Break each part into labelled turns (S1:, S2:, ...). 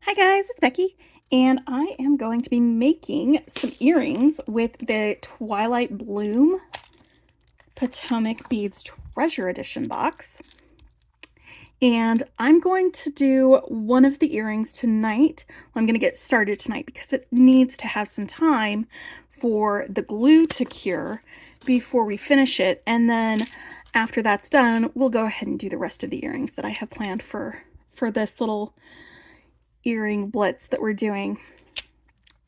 S1: Hi guys, it's Becky, and I am going to be making some earrings with the Twilight Bloom Potomac Beads Treasure Edition box. And I'm going to do one of the earrings tonight. Well, I'm going to get started tonight because it needs to have some time for the glue to cure before we finish it. And then after that's done, we'll go ahead and do the rest of the earrings that I have planned for this little earring blitz that we're doing.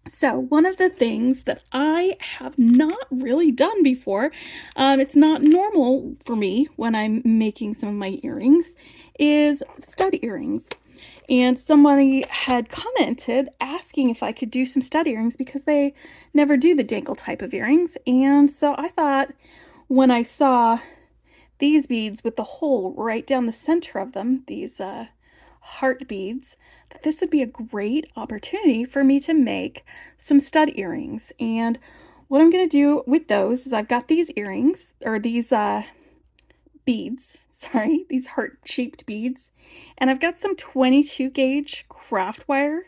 S1: So one of the things that I have not really done before, it's not normal for me when I'm making some of my earrings, is stud earrings. And somebody had commented asking if I could do some stud earrings because they never do the dangle type of earrings. And so I thought when I saw these beads with the hole right down the center of them, these heart beads, that this would be a great opportunity for me to make some stud earrings. And what I'm going to do with those is I've got these earrings, or these beads, sorry, these heart-shaped beads, and I've got some 22 gauge craft wire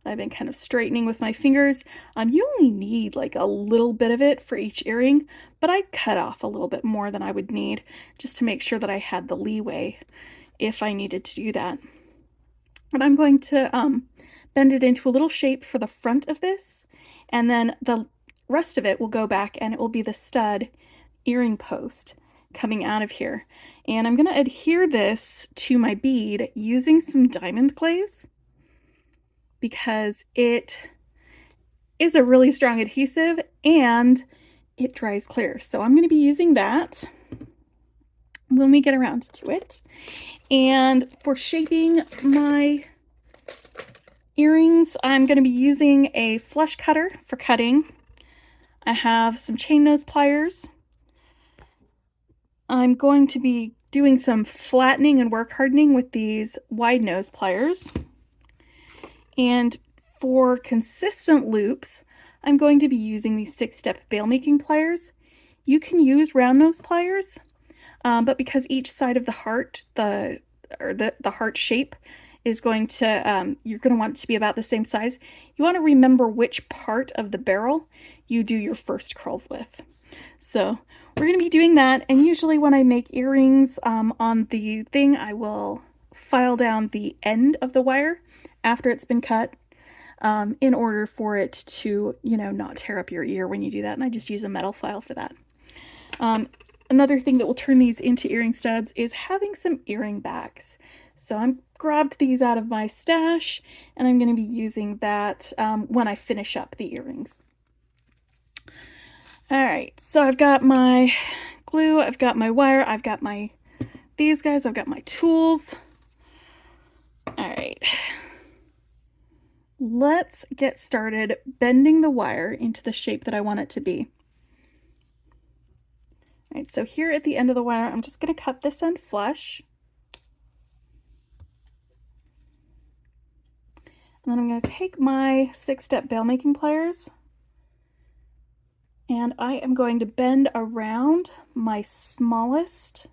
S1: I've been kind of straightening with my fingers. You only need like a little bit of it for each earring, but I cut off a little bit more than I would need just to make sure that I had the leeway if I needed to do that. And I'm going to bend it into a little shape for the front of this, and then the rest of it will go back and it will be the stud earring post coming out of here. And I'm going to adhere this to my bead using some diamond glaze, because it is a really strong adhesive and it dries clear. So I'm going to be using that when we get around to it. And for shaping my earrings, I'm going to be using a flush cutter for cutting. I have some chain nose pliers. I'm going to be doing some flattening and work hardening with these wide nose pliers. And for consistent loops, I'm going to be using these 6-step bail making pliers. You can use round nose pliers, but because each side of the heart, the heart shape is going to, you're going to want it to be about the same size. You want to remember which part of the barrel you do your first curls with. So we're going to be doing that, and usually when I make earrings on the thing, I will file down the end of the wire after it's been cut, in order for it to, not tear up your ear when you do that. And I just use a metal file for that. Another thing that will turn these into earring studs is having some earring backs. So I grabbed these out of my stash, and I'm going to be using that when I finish up the earrings. All right, so I've got my glue, I've got my wire, I've got these guys, I've got my tools. All right. Let's get started bending the wire into the shape that I want it to be. All right, so here at the end of the wire, I'm just going to cut this end flush. And then I'm going to take my 6-step bail making pliers, and I am going to bend around my smallest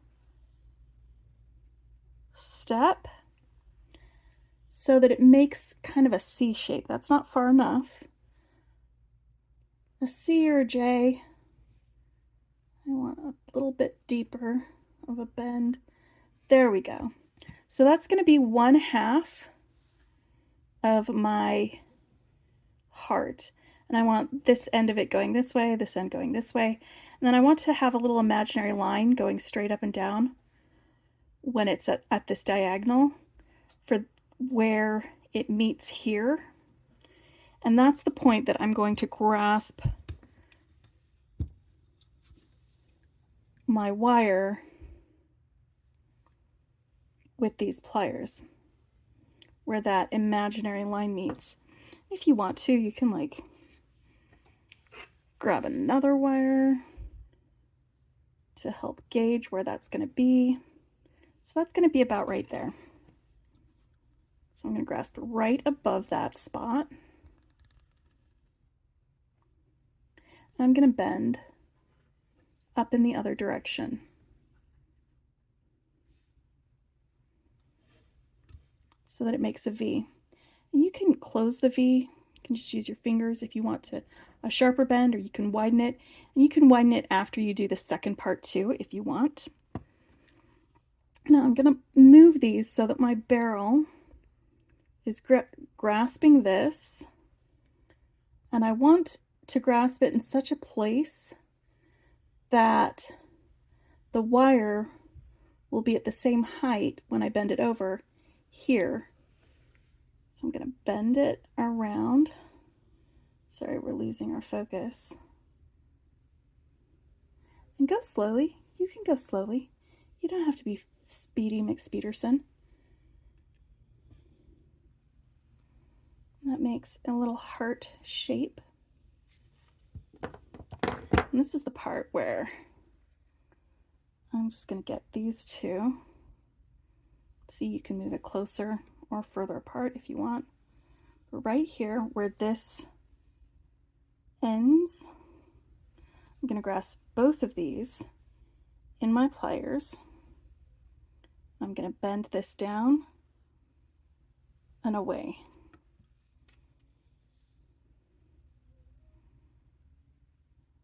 S1: step so that it makes kind of a C shape. That's not far enough. A C or a J. I want a little bit deeper of a bend. There we go. So that's going to be 1/2 of my heart. And I want this end of it going this way, this end going this way. And then I want to have a little imaginary line going straight up and down when it's at this diagonal for where it meets here. And that's the point that I'm going to grasp my wire with these pliers, where that imaginary line meets. If you want to, you can like grab another wire to help gauge where that's going to be. So that's going to be about right there. So I'm going to grasp right above that spot. And I'm going to bend up in the other direction. So that it makes a V. You can close the V. You can just use your fingers if you want to a sharper bend, or you can widen it. And you can widen it after you do the second part too, if you want. Now I'm going to move these so that my barrel is grasping this. And I want to grasp it in such a place that the wire will be at the same height when I bend it over here. So I'm going to bend it around. Sorry, we're losing our focus. And go slowly. You can go slowly. You don't have to be Speedy McSpeederson. That makes a little heart shape. And this is the part where I'm just going to get these two. See, you can move it closer or further apart if you want. But right here where this ends, I'm going to grasp both of these in my pliers. I'm going to bend this down and away.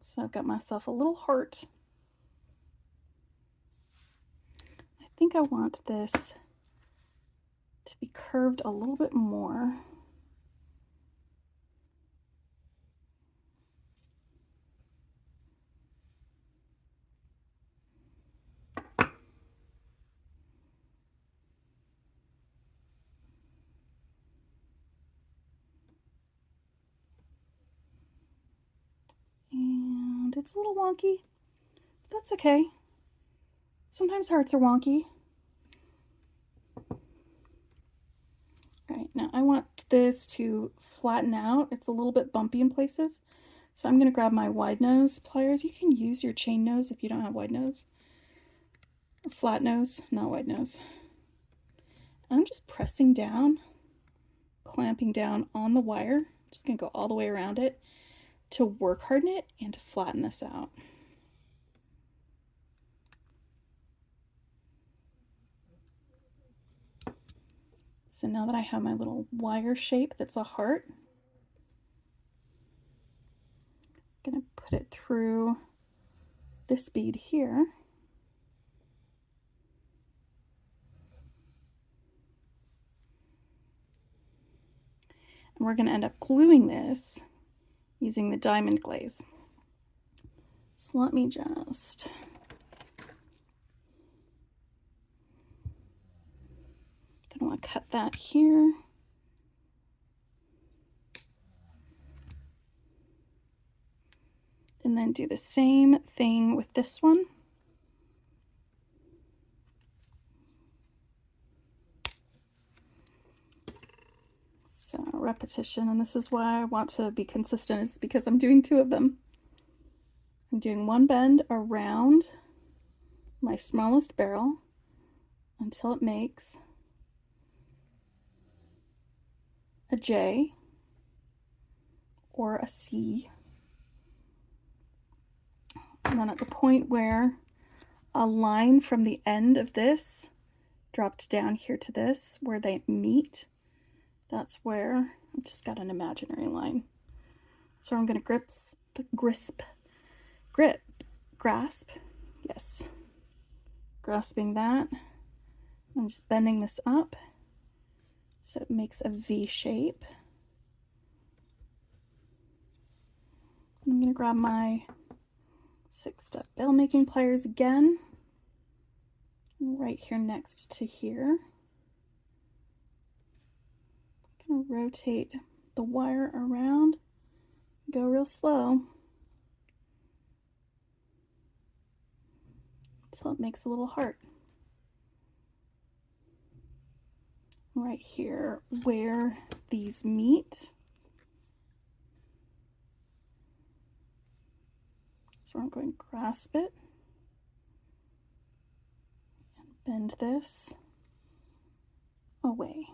S1: So I've got myself a little heart. I think I want this to be curved a little bit more. And it's a little wonky. That's okay. Sometimes hearts are wonky. All right, now I want this to flatten out. It's a little bit bumpy in places. So I'm going to grab my wide nose pliers. You can use your chain nose if you don't have wide nose. Or flat nose, not wide nose. I'm just pressing down, clamping down on the wire. Just going to go all the way around it to work harden it and to flatten this out. So now that I have my little wire shape that's a heart, I'm going to put it through this bead here. And we're going to end up gluing this using the diamond glaze. So let me just gonna want to cut that here. And then do the same thing with this one. So repetition, and this is why I want to be consistent, is because I'm doing two of them. I'm doing one bend around my smallest barrel until it makes a J or a C. And then at the point where a line from the end of this dropped down here to this, where they meet, that's where I've just got an imaginary line. So I'm going to grasp, yes, grasping that. I'm just bending this up so it makes a V shape. I'm going to grab my 6-step bell making pliers again, right here next to here. I'm going to rotate the wire around, go real slow until it makes a little heart. Right here where these meet. So I'm going to grasp it and bend this away.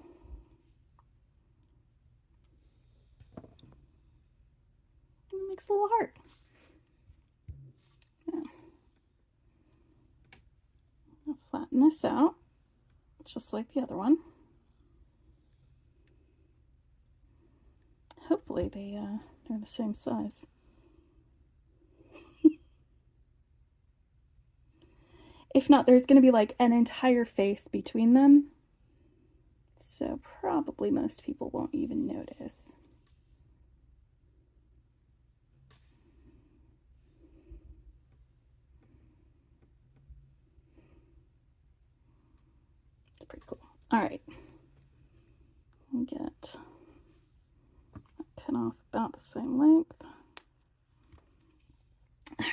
S1: And it makes a little heart. Now, I'll flatten this out, just like the other one. Hopefully they're the same size. If not, there's going to be like an entire face between them. So probably most people won't even notice. It's pretty cool. All right. We'll get cut off about the same length. All right.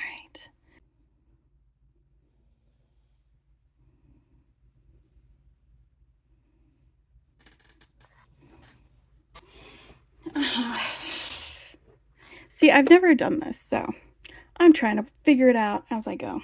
S1: See, I've never done this, so I'm trying to figure it out as I go.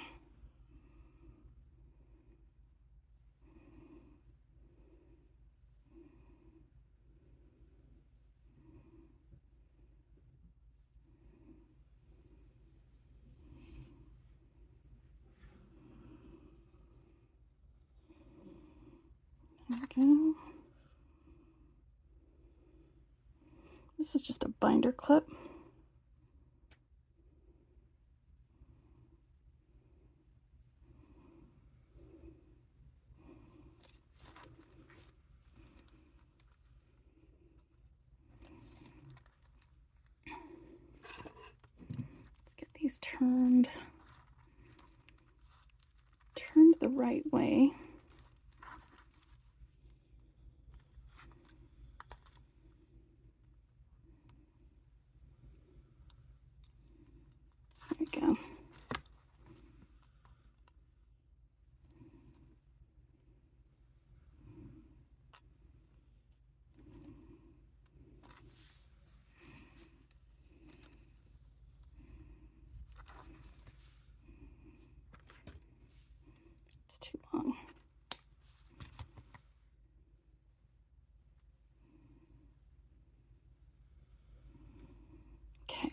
S1: There we go. This is just a binder clip. Let's get these turned the right way. There we go. It's too long. Okay.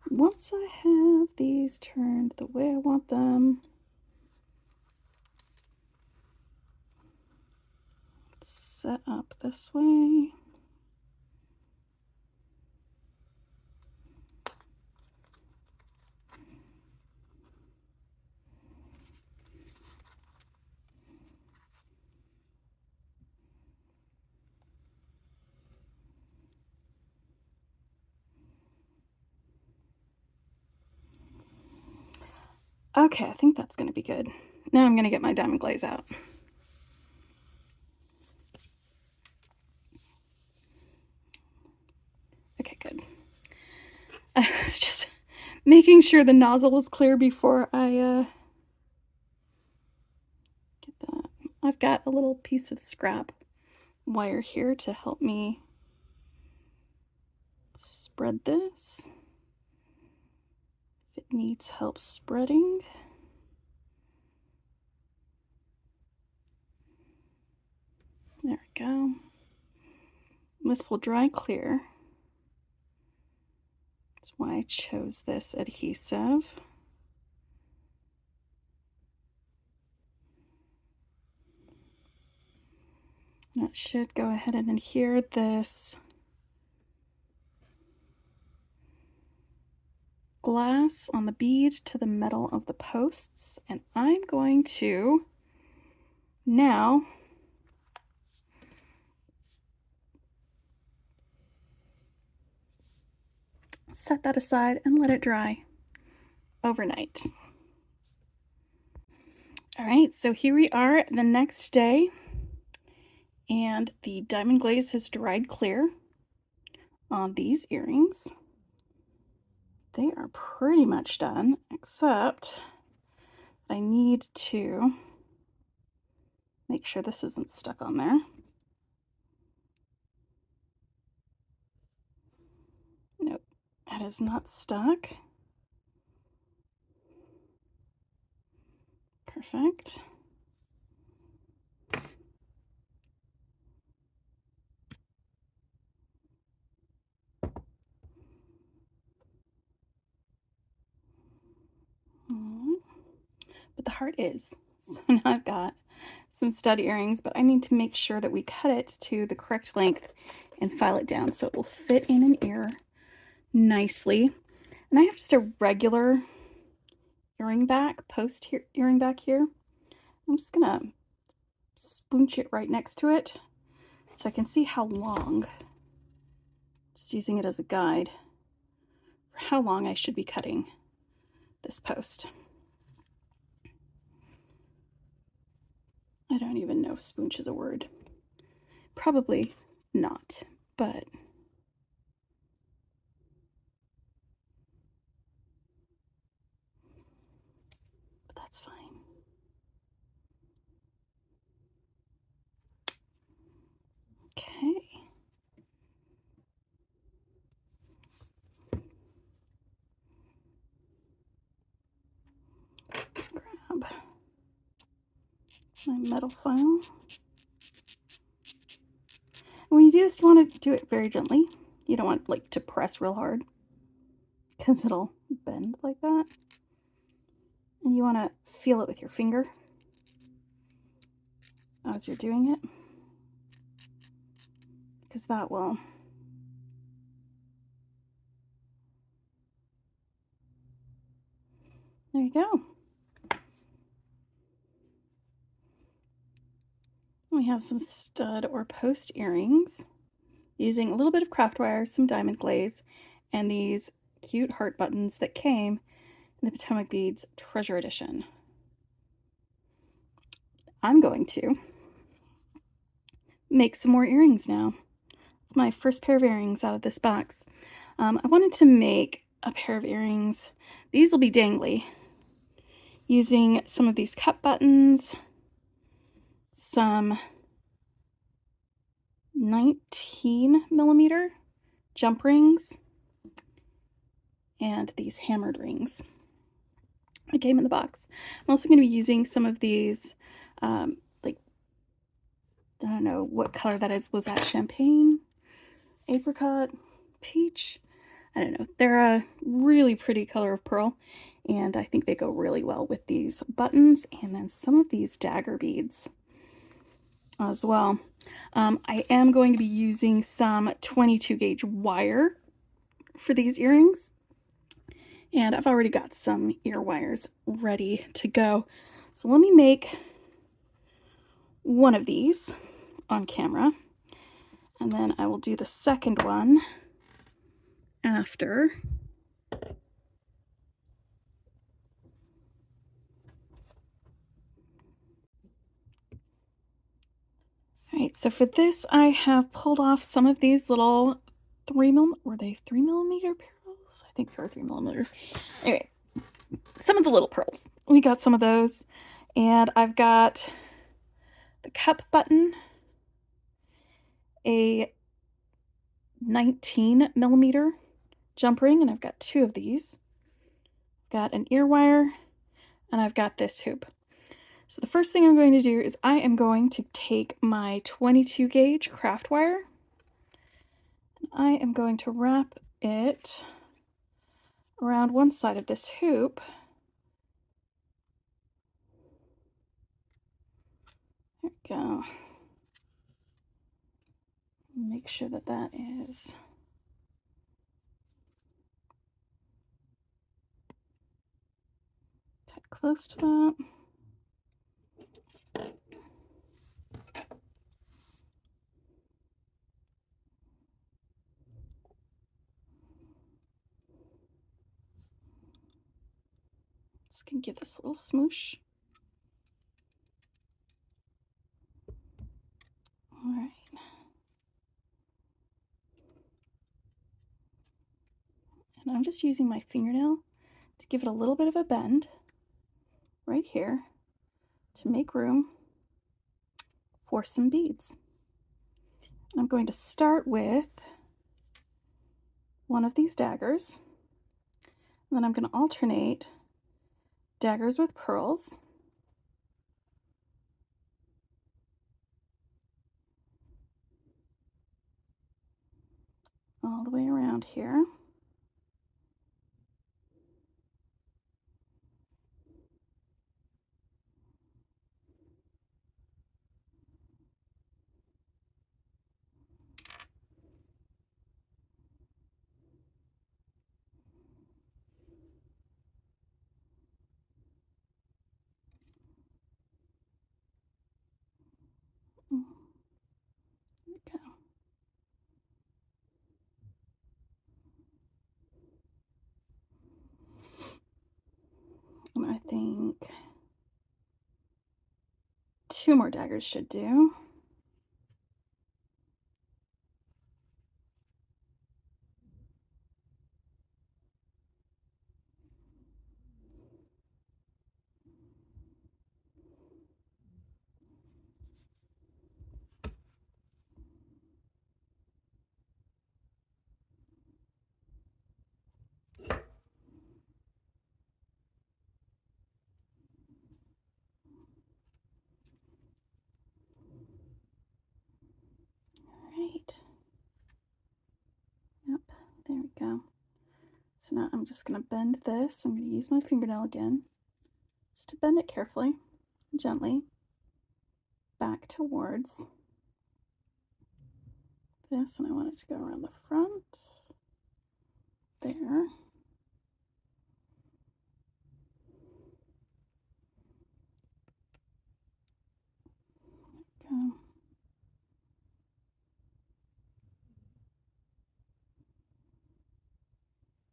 S1: Once I have these turned the way I want them, set up this way. Okay, I think that's going to be good. Now I'm going to get my diamond glaze out. Okay, good. I was just making sure the nozzle was clear before I get that. I've got a little piece of scrap wire here to help me spread this if it needs help spreading. There we go. This will dry clear. That's why I chose this adhesive. That should go ahead and adhere this glass on the bead to the metal of the posts, and I'm going to now set that aside and let it dry overnight. All right, so here we are the next day, and the diamond glaze has dried clear on these earrings. They are pretty much done, except I need to make sure this isn't stuck on there. Nope, that is not stuck. Perfect. But the heart is. So now I've got some stud earrings, but I need to make sure that we cut it to the correct length and file it down so it will fit in an ear nicely. And I have just a regular earring back, post here, earring back here. I'm just gonna spoonch it right next to it so I can see how long, just using it as a guide, for how long I should be cutting this post. I don't even know if spoonch is a word. Probably not, but that's fine. Okay. Grab my metal file. When you do this, you want to do it very gently. You don't want like to press real hard because it'll bend like that. And you want to feel it with your finger as you're doing it, because that will there you go. We have some stud or post earrings using a little bit of craft wire, some diamond glaze, and these cute heart buttons that came in the Potomac Beads Treasure Edition. I'm going to make some more earrings now. It's my first pair of earrings out of this box. I wanted to make a pair of earrings. These will be dangly, using some of these cup buttons, some 19mm jump rings, and these hammered rings that came in the box. I'm also going to be using some of these, like, I don't know what color that is. Was that champagne, apricot, peach? I don't know. They're a really pretty color of pearl, and I think they go really well with these buttons and then some of these dagger beads as well. I am going to be using some 22 gauge wire for these earrings, and I've already got some ear wires ready to go. So let me make one of these on camera, and then I will do the second one after. All right, so for this, I have pulled off some of these little 3mm, were they 3mm pearls? I think they were 3mm. Anyway, some of the little pearls. We got some of those, and I've got the cup button, a 19mm jump ring, and I've got two of these. Got an ear wire, and I've got this hoop. So the first thing I'm going to do is I am going to take my 22 gauge craft wire. I am going to wrap it around one side of this hoop. There we go. Make sure that that is close to that. Just gonna give this a little smoosh. All right. And I'm just using my fingernail to give it a little bit of a bend right here to make room for some beads. I'm going to start with one of these daggers, and then I'm going to alternate daggers with pearls. All the way around here. There we go. And I think 2 more daggers should do. Right. Yep, there we go. So now I'm just going to bend this. I'm going to use my fingernail again, just to bend it carefully, gently, back towards this, and I want it to go around the front, there. Go.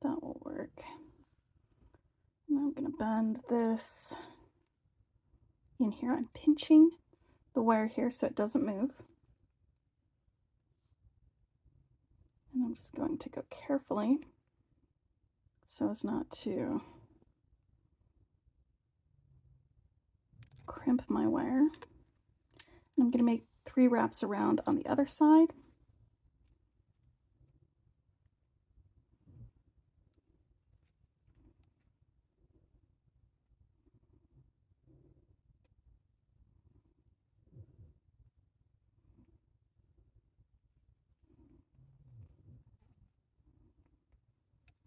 S1: That will work. Now I'm going to bend this in here. I'm pinching the wire here so it doesn't move. And I'm just going to go carefully so as not to crimp my wire. And I'm going to make 3 wraps around on the other side.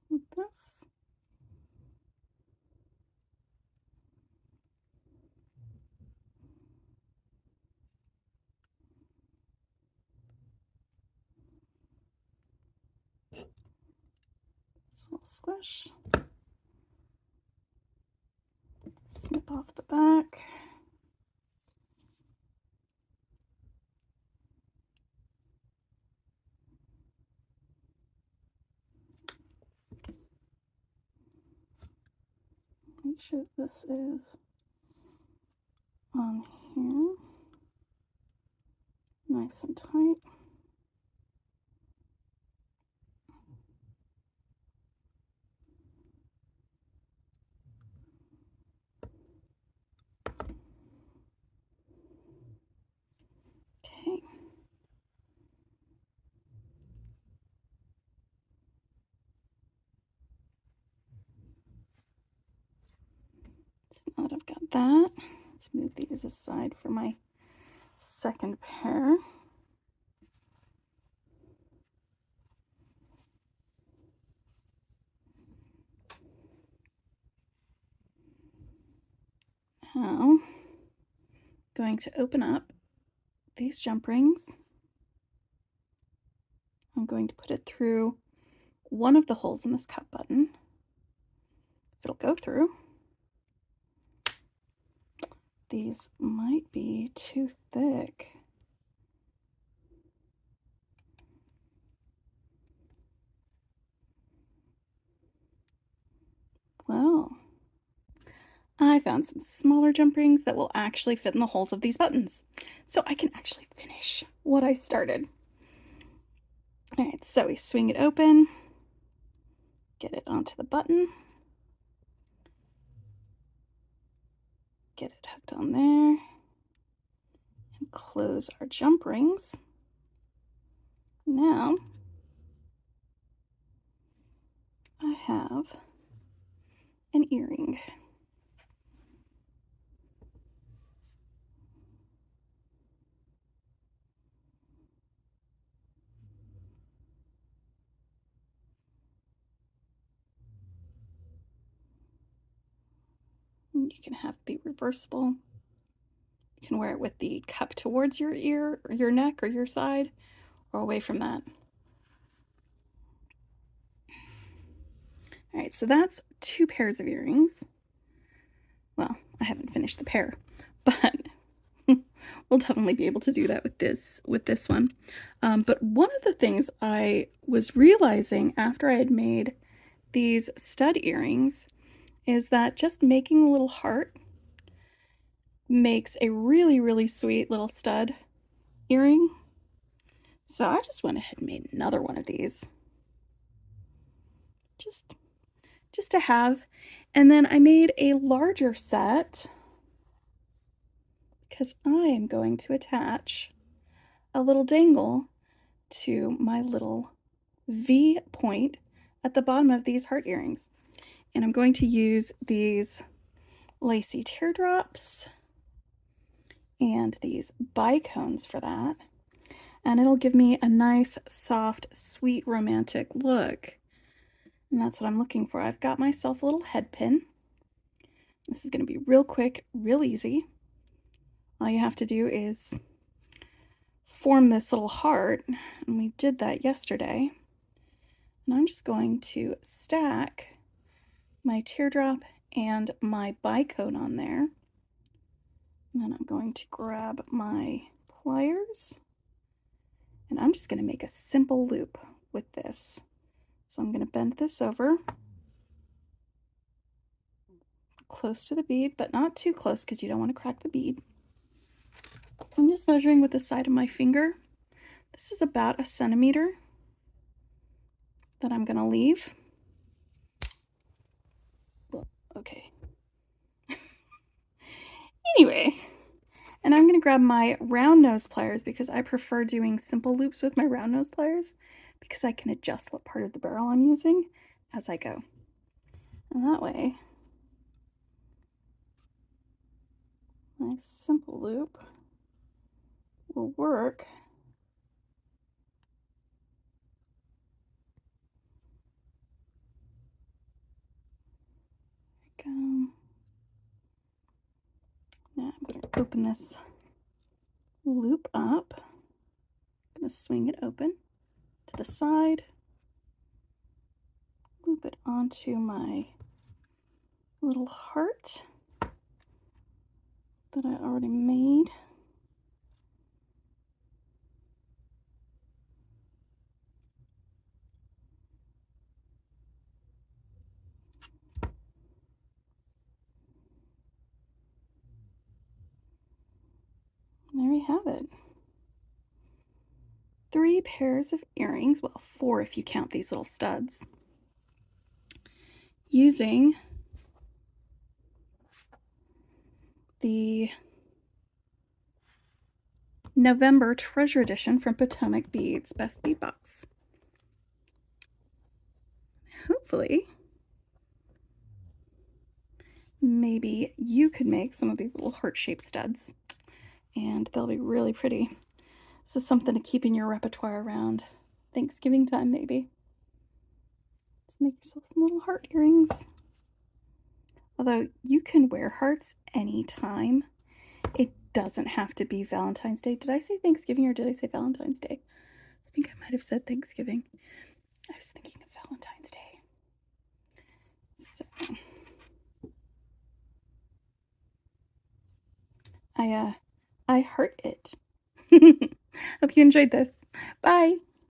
S1: Like this. This little squish. Snip off the back. Make sure this is on here, nice and tight. Okay. So now that I've got that, let's move these aside for my second pair. Now, going to open up these jump rings. I'm going to put it through one of the holes in this cup button. If it'll go through. These might be too thick. Well, I found some smaller jump rings that will actually fit in the holes of these buttons. So I can actually finish what I started. All right, so we swing it open, get it onto the button, get it hooked on there, and close our jump rings. Now, I have an earring. You can have it be reversible. You can wear it with the cup towards your ear, or your neck, or your side, or away from that. All right, so that's 2 pairs of earrings. Well, I haven't finished the pair, but we'll definitely be able to do that with this one. But one of the things I was realizing after I had made these stud earrings is that just making a little heart makes a really, really sweet little stud earring. So I just went ahead and made another one of these. Just to have. And then I made a larger set because I am going to attach a little dangle to my little V point at the bottom of these heart earrings. And I'm going to use these lacy teardrops and these bicones for that. And it'll give me a nice, soft, sweet, romantic look. And that's what I'm looking for. I've got myself a little head pin. This is going to be real quick, real easy. All you have to do is form this little heart, and we did that yesterday. And I'm just going to stack my teardrop and my bicone on there. And then I'm going to grab my pliers, and I'm just going to make a simple loop with this. So I'm going to bend this over close to the bead, but not too close because you don't want to crack the bead. I'm just measuring with the side of my finger. This is about 1 centimeter that I'm going to leave. Well, okay. Anyway, and I'm going to grab my round nose pliers because I prefer doing simple loops with my round nose pliers because I can adjust what part of the barrel I'm using as I go. And that way, my simple loop will work go. Now I'm going to open this loop up. I'm going to swing it open to the side, loop it onto my little heart that I already made. There we have it. 3 pairs of earrings, well, 4 if you count these little studs, using the November Treasure Edition from Potomac Beads Best Bead Box. Hopefully, maybe you could make some of these little heart-shaped studs, and they'll be really pretty. This is something to keep in your repertoire around Thanksgiving time, maybe. Just make yourself some little heart earrings. Although you can wear hearts anytime. It doesn't have to be Valentine's Day. Did I say Thanksgiving or did I say Valentine's Day? I think I might have said Thanksgiving. I was thinking of Valentine's Day. So I heart it. Hope you enjoyed this. Bye.